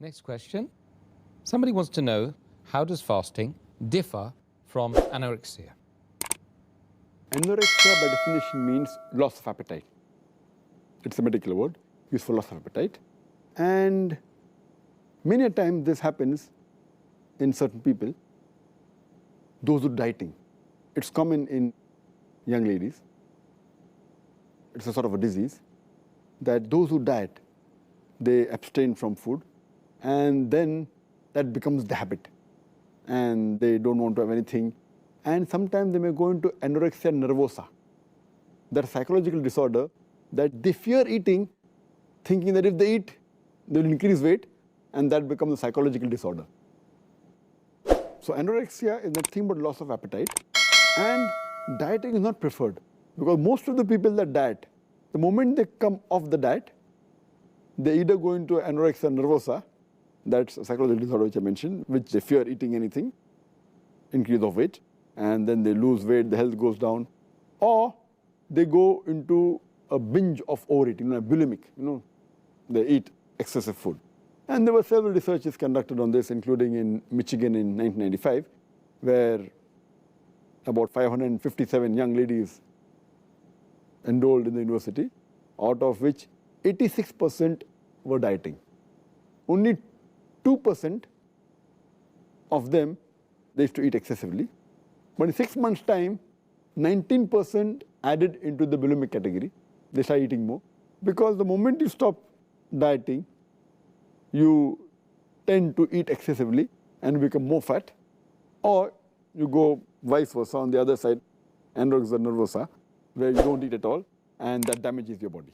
Next question. Somebody wants to know, how does fasting differ from anorexia? Anorexia by definition means loss of appetite. It's a medical word used for loss of appetite. And many a time this happens in certain people, those who are dieting. It's common in young ladies. It's a sort of a disease that those who diet, they abstain from food, and then that becomes the habit. And they don't want to have anything. And sometimes they may go into anorexia nervosa. That's a psychological disorder that they fear eating, thinking that if they eat, they will increase weight, and that becomes a psychological disorder. So anorexia is nothing but loss of appetite, and dieting is not preferred, because most of the people that diet, the moment they come off the diet, they either go into anorexia nervosa, that's a psychological disorder which I mentioned, which they fear eating anything, increase of weight, and then they lose weight, the health goes down, or they go into a binge of overeating, bulimic, they eat excessive food. And there were several researches conducted on this, including in Michigan in 1995, where about 557 young ladies enrolled in the university, out of which 86% were dieting. Only 2% of them, they used to eat excessively. But in 6 months' time, 19% added into the bulimic category. They start eating more. Because the moment you stop dieting, you tend to eat excessively and become more fat. Or you go vice versa on the other side, anorexia nervosa, where you don't eat at all, and that damages your body.